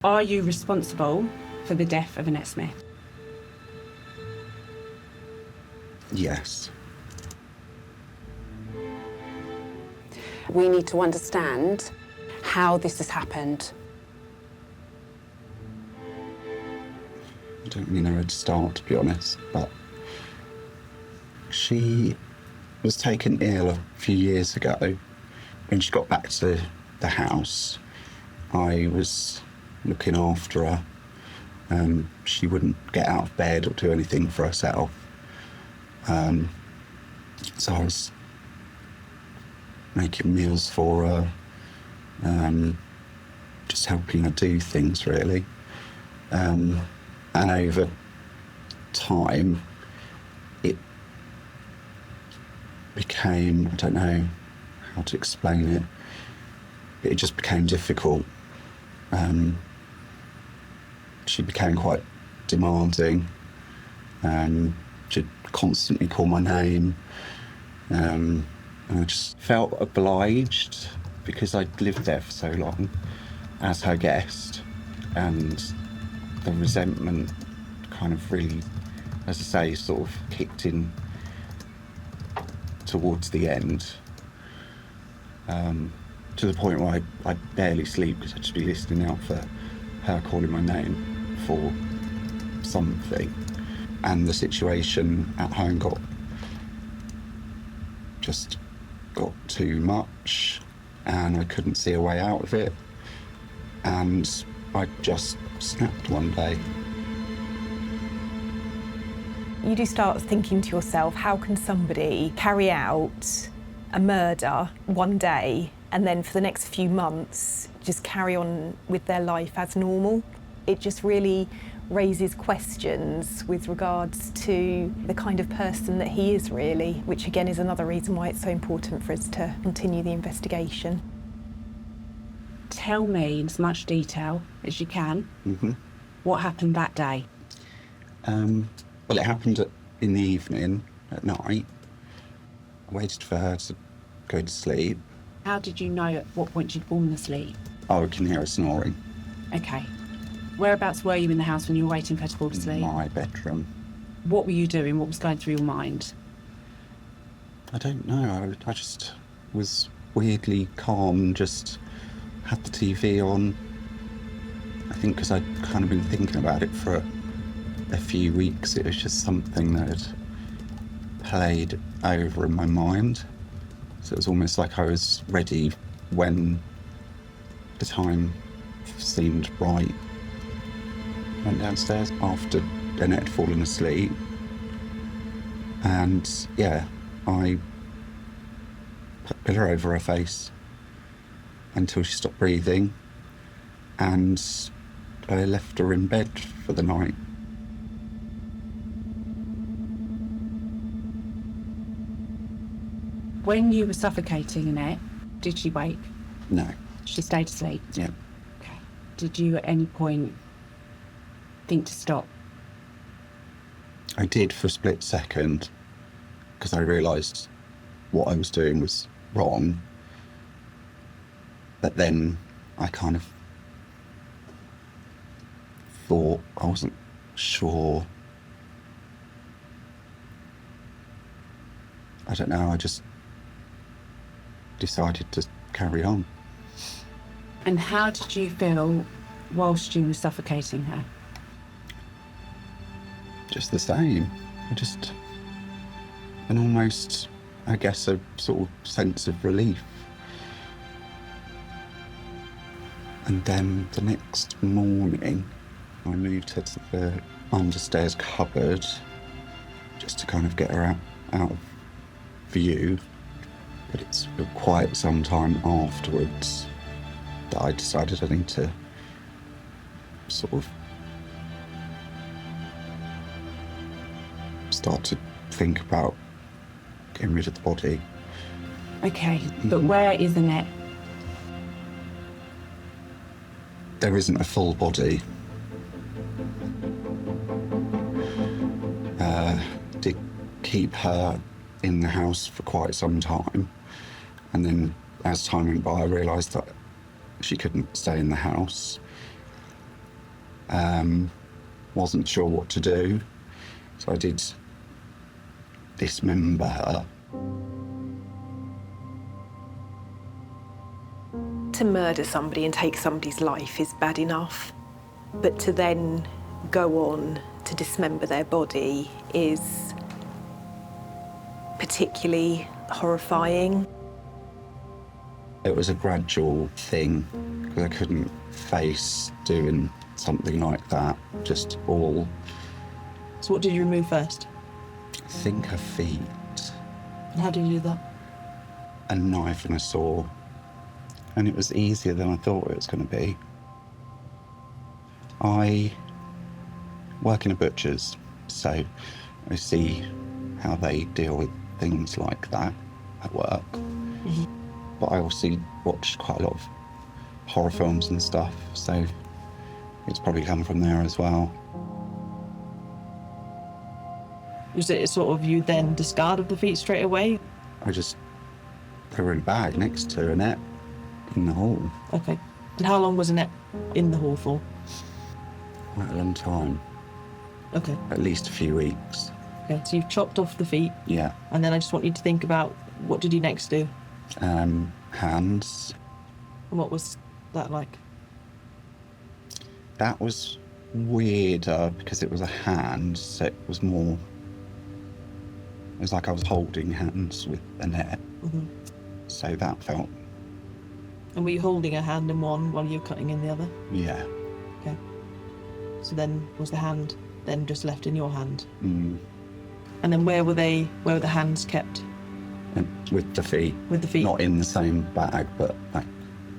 Are you responsible for the death of Annette Smith? Yes. We need to understand how this has happened. I don't really know where to start, to be honest, but she was taken ill a few years ago. When she got back to the house, I was looking after her. She wouldn't get out of bed or do anything for herself. So I was making meals for her, just helping her do things, really. And over time, it became, I don't know how to explain it, but it just became difficult. She became quite demanding. She'd constantly call my name. And I just felt obliged, because I'd lived there for so long, as her guest. And the resentment kind of really, as I say, sort of kicked in towards the end. To the point where I'd barely sleep, because I'd just be listening out for her calling my name for something. And the situation at home got too much, and I couldn't see a way out of it. And I just snapped one day. You do start thinking to yourself, how can somebody carry out a murder one day and then for the next few months just carry on with their life as normal? It just really raises questions with regards to the kind of person that he is, really, which again is another reason why it's so important for us to continue the investigation. Tell me in as much detail as you can what happened that day. Well, it happened in the evening, at night. I waited for her to go to sleep. How did you know at what point she'd fallen asleep? Oh, I can hear her snoring. Okay. Whereabouts were you in the house when you were waiting for her to fall asleep? My bedroom. What were you doing? What was going through your mind? I don't know. I just was weirdly calm, just had the TV on. I think because I'd kind of been thinking about it for a few weeks. It was just something that had played over in my mind. So it was almost like I was ready when the time seemed right. Went downstairs after Annette had fallen asleep. And yeah, I put a pillow over her face until she stopped breathing. And I left her in bed for the night. When you were suffocating Annette, did she wake? No. She stayed asleep? Yeah. Okay. Did you at any point think to stop? I did for a split second, because I realised what I was doing was wrong. But then I kind of thought, I wasn't sure. I don't know, I just decided to carry on. And how did you feel whilst you were suffocating her? Just the same. And almost, I guess, a sort of sense of relief. And then the next morning, I moved her to the understairs cupboard just to kind of get her out of view. But it's quite some time afterwards that I decided I need to sort of start to think about getting rid of the body. Okay, but where is Annette? There isn't a full body. Did keep her in the house for quite some time, and then as time went by I realised that she couldn't stay in the house, Wasn't sure what to do, so I did dismember her. To murder somebody and take somebody's life is bad enough, but to then go on to dismember their body is particularly horrifying. It was a gradual thing, because I couldn't face doing something like that, just all. So what did you remove first? I think her feet, And how did you do that? a knife and a saw, and it was easier than I thought it was going to be. I work in a butcher's, so I see how they deal with things like that at work. But I also watch quite a lot of horror films and stuff, so it's probably come from there as well. Was it sort of you then discarded the feet straight away? I just put her in a bag next to Annette in the hall. Okay. And how long was Annette in the hall for? Quite a long time, Okay. at least a few weeks. Okay. So you've chopped off the feet, Yeah. and then I just want you to think about what did you next do? Hands. And what was that like? That was weirder because it was a hand, so it was more. It was like I was holding hands with Annette, so that felt, And were you holding a hand in one while you were cutting in the other? yeah. Okay. So then was the hand then just left in your hand? Mm. And then where were the hands kept? And with the feet. With the feet? Not in the same bag, but like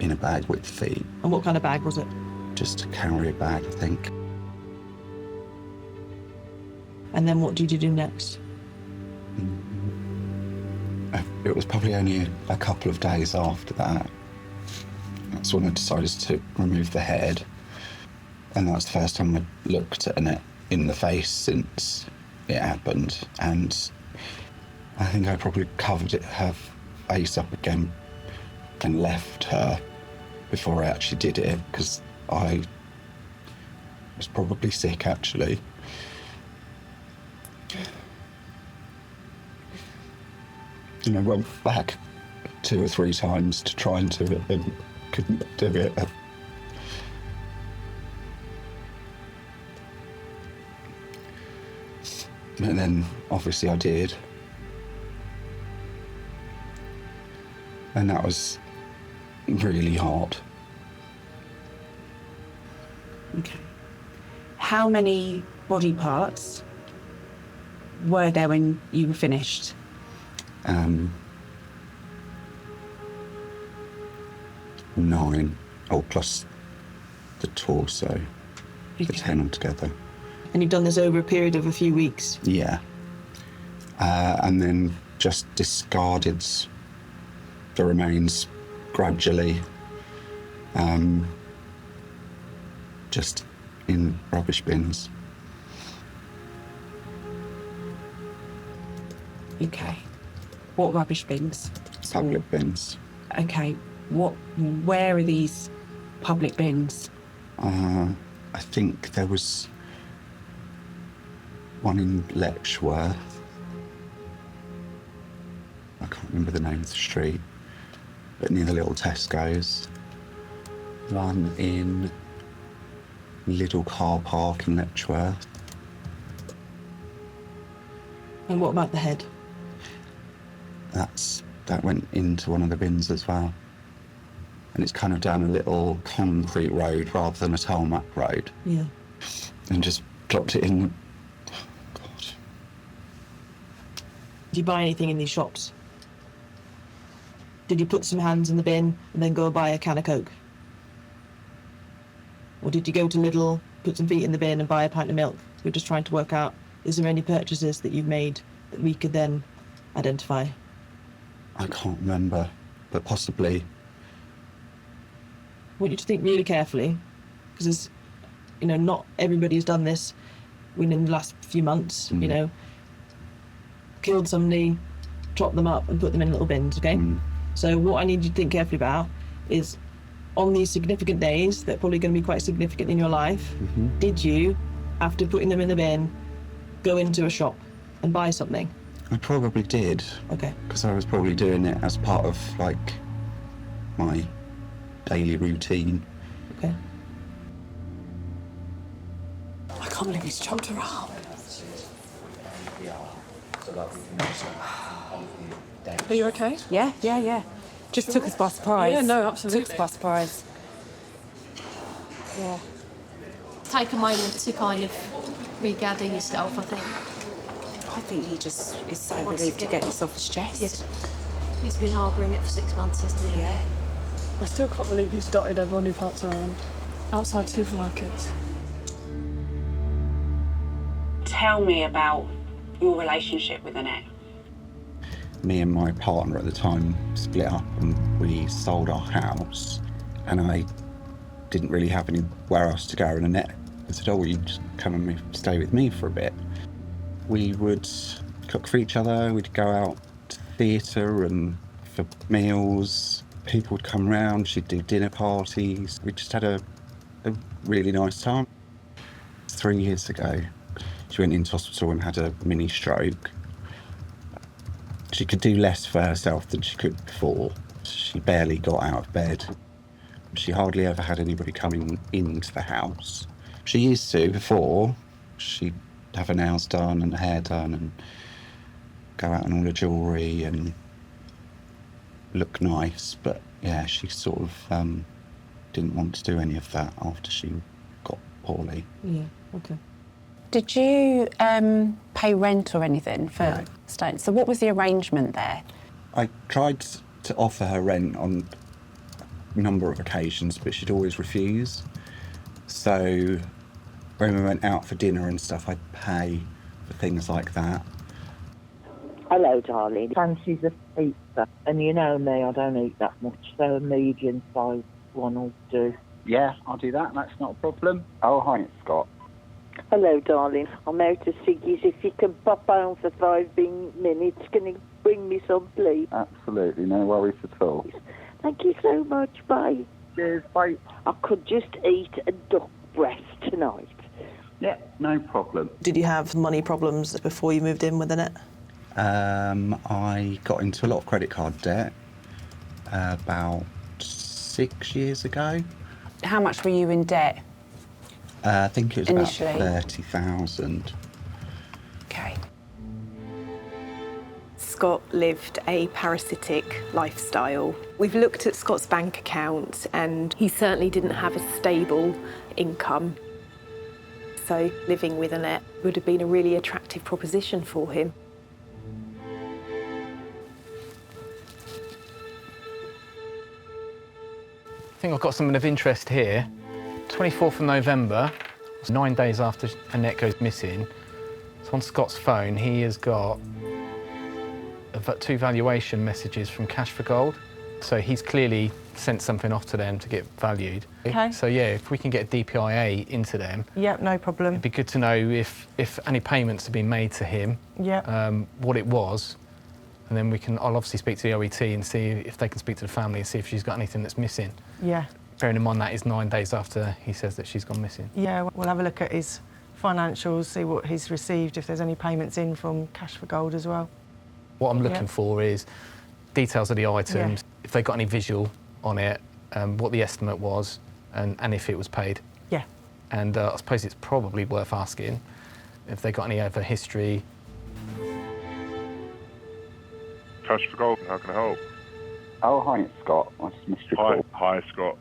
in a bag with feet. And what kind of bag was it? Just a carrier bag, I think. And then what did you do next? It was probably only a couple of days after that. That's when I decided to remove the head. And that was the first time I looked at Annette in the face since it happened. And I think I probably covered her face up again and left her before I actually did it, because I was probably sick, actually. And I went back 2 or 3 times to try and do it and couldn't do it. And then obviously I did. And that was really hard. Okay. How many body parts were there when you were finished? 9, plus the torso, the 10 altogether. And you've done this over a period of a few weeks. Yeah. And then just discarded the remains gradually, just in rubbish bins. Okay. What rubbish bins? Public bins. Okay. Where are these public bins? I think there was one in Letchworth. I can't remember the name of the street, but near the little Tesco's. One in Lidl car park in Letchworth. And what about the head? That went into one of the bins as well. And it's kind of down a little concrete road rather than a tarmac road. Yeah. And just dropped it in. Oh, God. Did you buy anything in these shops? Did you put some hands in the bin and then go and buy a can of Coke? Or did you go to Lidl, put some feet in the bin and buy a pint of milk? We're just trying to work out, is there any purchases that you've made that we could then identify? I can't remember, but possibly. I want you to think really carefully, because not everybody's done this within the last few months, killed somebody, chopped them up and put them in little bins, okay? So what I need you to think carefully about is, on these significant days, that are probably going to be quite significant in your life, did you, after putting them in the bin, go into a shop and buy something? I probably did. Okay. Because I was probably doing it as part of, like, my daily routine. Okay. I can't believe he's chopped her up. Are you okay? Yeah. Just took us by surprise. Yeah, no, absolutely. Took us by surprise. Yeah. Take a moment to kind of regather yourself, I think. I think he just is so relieved to get this off his chest. Yes. He's been harbouring it for 6 months, hasn't he? Yeah. I still can't believe he's dotted everyone who parks around outside supermarkets. Tell me about your relationship with Annette. Me and my partner at the time split up and we sold our house, and I didn't really have anywhere else to go, and Annette said, oh, will you just come and stay with me for a bit? We would cook for each other, we'd go out to theatre and for meals, people would come round, she'd do dinner parties. We just had a really nice time. 3 years ago, she went into hospital and had a mini stroke. She could do less for herself than she could before. She barely got out of bed. She hardly ever had anybody coming into the house. She used to before. She'd have her nails done and her hair done and go out in all the jewellery and look nice. But yeah, she sort of didn't want to do any of that after she got poorly. Yeah, okay. Did you pay rent or anything for staying? So what was the arrangement there? I tried to offer her rent on a number of occasions, but she'd always refuse. So when we went out for dinner and stuff, I'd pay for things like that. Hello, darling. Fancies a pizza. And you know me, I don't eat that much, so a medium-sized one will do. Yeah, I'll do that. That's not a problem. Oh, hi, it's Scott. Hello, darling. I'm out of ciggies. If you can pop home for 5 minutes, can you bring me some, please? Absolutely, no worries at all. Thank you so much. Bye. Cheers, bye. I could just eat a duck breast tonight. Yeah, no problem. Did you have money problems before you moved in with Annette? I got into a lot of credit card debt about 6 years ago. How much were you in debt? I think it was Initially. about 30,000. Okay. Scott lived a parasitic lifestyle. We've looked at Scott's bank account and he certainly didn't have a stable income. So living with Annette would have been a really attractive proposition for him. I think I've got something of interest here. 24th of November, 9 days after Annette goes missing. So on Scott's phone, he has got 2 valuation messages from Cash for Gold. So he's clearly sent something off to them to get valued. Okay. So yeah, if we can get a DPIA into them. Yep, no problem. It'd be good to know if any payments have been made to him, what it was, and then I'll obviously speak to the OET and see if they can speak to the family and see if she's got anything that's missing. Yeah. Bearing in mind that is 9 days after he says that she's gone missing. Yeah, we'll have a look at his financials, see what he's received, if there's any payments in from Cash for Gold as well. What I'm looking for is details of the items, if they got any visual on it, what the estimate was, and if it was paid. Yeah. And I suppose it's probably worth asking if they got any other history. Cash for Gold, how can I help? Oh, hi, it's Scott. I just missed your call. Hi, Scott.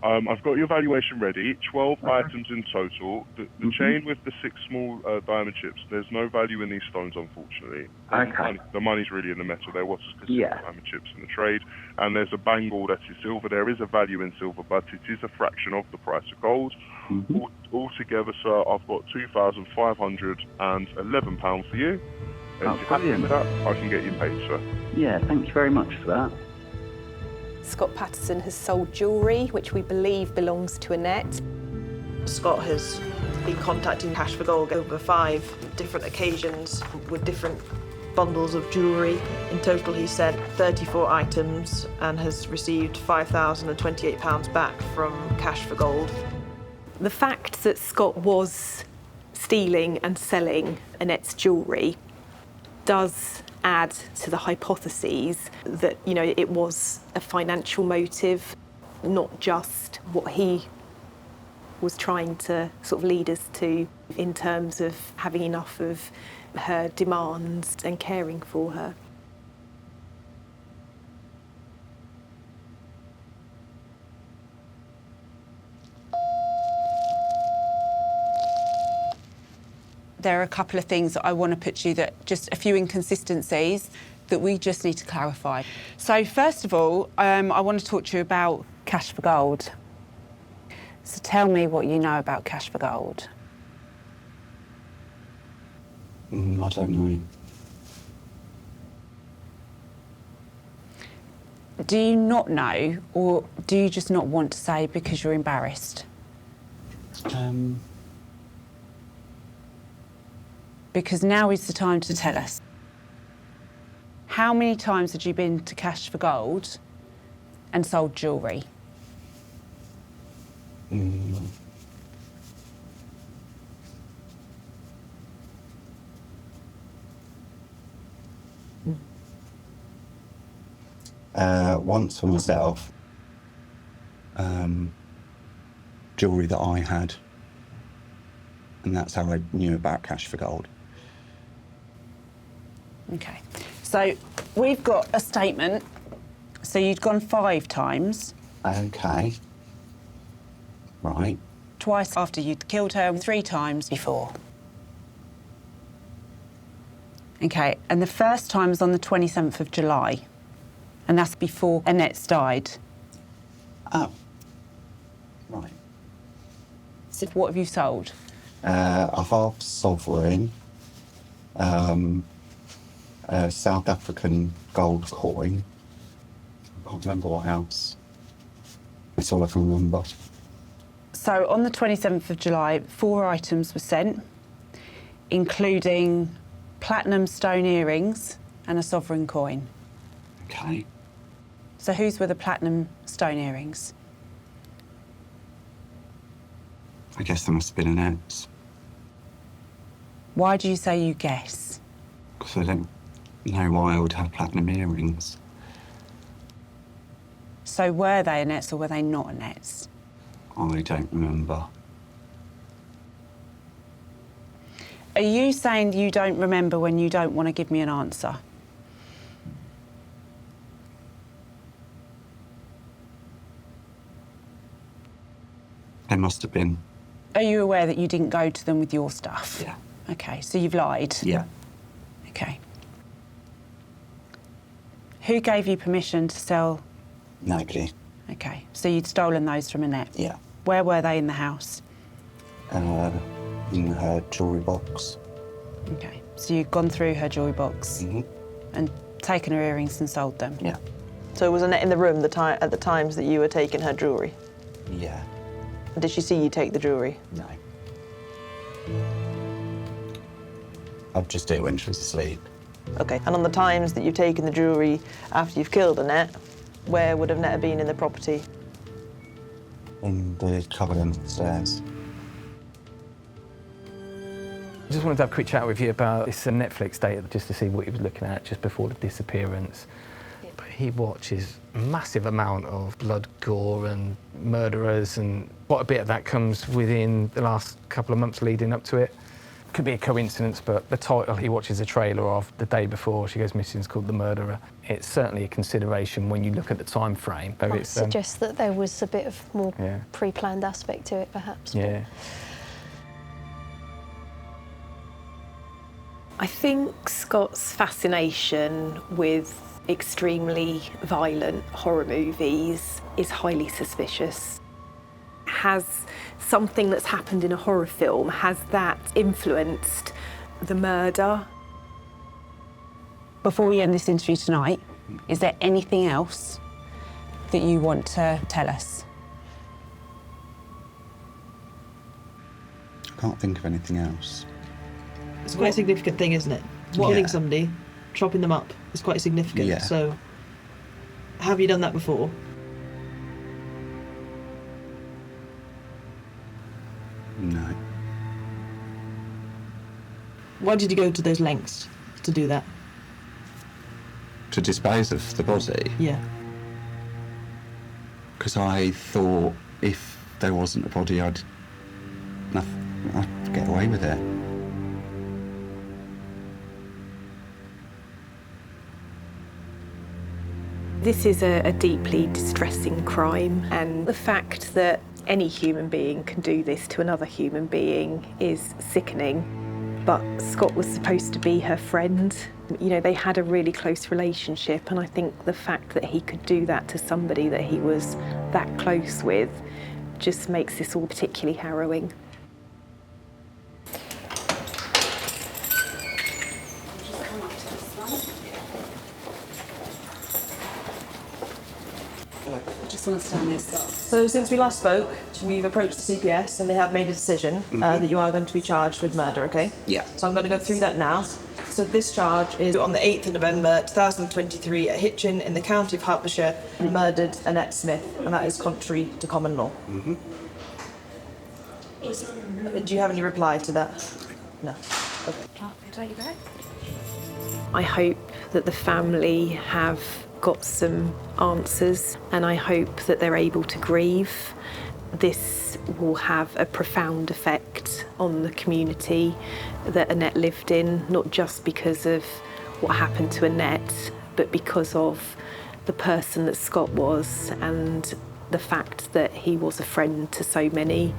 I've got your valuation ready. 12 items in total. The chain with the 6 small diamond chips, there's no value in these stones, unfortunately. Okay. The money's really in the metal. They're what's considered diamond chips in the trade. And there's a bangle that is silver. There is a value in silver, but it is a fraction of the price of gold. Altogether, sir, I've got £2,511 for you. And if you're happy with that, I can get you paid, sir. Yeah, thank you very much for that. Scott Patterson has sold jewellery, which we believe belongs to Annette. Scott has been contacting Cash for Gold over 5 different occasions with different bundles of jewellery. In total, he sent 34 items and has received £5,028 back from Cash for Gold. The fact that Scott was stealing and selling Annette's jewellery does add to the hypotheses that, you know, it was a financial motive, not just what he was trying to sort of lead us to in terms of having enough of her demands and caring for her. There are a couple of things that I want to put to you, that just a few inconsistencies that we just need to clarify. So first of all, I want to talk to you about Cash for Gold. So tell me what you know about Cash for Gold. I don't know. Do you not know, or do you just not want to say because you're embarrassed? Because now is the time to tell us. How many times had you been to Cash for Gold and sold jewellery? Once for myself, jewellery that I had, and that's how I knew about Cash for Gold. Okay, so we've got a statement. So you'd gone 5 times. Okay. Right. Twice after you'd killed her, 3 times before. Okay, and the first time was on the 27th of July, and that's before Annette's died. Oh. Right. So what have you sold? A half sovereign, a South African gold coin. I can't remember what else. That's all I can remember. So on the 27th of July, 4 items were sent, including platinum stone earrings and a sovereign coin. Okay. So whose were the platinum stone earrings? I guess there must have been Annette's. Why do you say you guess? Because I don't know why I would have platinum earrings. So were they Annette's or were they not Annette's? I don't remember. Are you saying you don't remember when you don't want to give me an answer? There must have been. Are you aware that you didn't go to them with your stuff? Yeah. Okay, so you've lied? Yeah. Okay. Who gave you permission to sell? Nobody. Okay, so you'd stolen those from Annette? Yeah. Where were they in the house? In her jewellery box. Okay, so you'd gone through her jewellery box and taken her earrings and sold them? Yeah. So was Annette in the room at the times that you were taking her jewellery? Yeah. Did she see you take the jewellery? No. I'd just do it when she was asleep. Okay, and on the times that you've taken the jewellery after you've killed Annette, where would Annette have been in the property? In the cupboard downstairs. I just wanted to have a quick chat with you about this Netflix data, just to see what he was looking at just before the disappearance. But he watches a massive amount of blood, gore and murderers, and quite a bit of that comes within the last couple of months leading up to it. Could be a coincidence, but the title he watches a trailer of the day before she goes missing is called The Murderer. It's certainly a consideration when you look at the time frame. Might suggest that there was a bit of more Yeah. pre-planned aspect to it, perhaps. Yeah. I think Scott's fascination with extremely violent horror movies is highly suspicious. Has something that's happened in a horror film, has that influenced the murder? Before we end this interview tonight, is there anything else that you want to tell us? I can't think of anything else. It's quite a significant thing, isn't it? Killing somebody chopping them up is quite significant. Yeah. So, have you done that before? No. Why did you go to those lengths to do that? To dispose of the body? Yeah. Because I thought if there wasn't a body, I'd get away with it. This is a deeply distressing crime, and the fact that any human being can do this to another human being is sickening. But Scott was supposed to be her friend. You know, they had a really close relationship, and I think the fact that he could do that to somebody that he was that close with just makes this all particularly harrowing. Just understand this. So since we last spoke, we've approached the CPS and they have made a decision that you are going to be charged with murder, okay? Yeah. So I'm going to go through that now. So this charge is on the 8th of November 2023 at Hitchin in the county of Hertfordshire, murdered Annette Smith, and that is contrary to common law. Do you have any reply to that? No. Okay. I hope that the family have got some answers, and I hope that they're able to grieve. This will have a profound effect on the community that Annette lived in, not just because of what happened to Annette, but because of the person that Scott was and the fact that he was a friend to so many.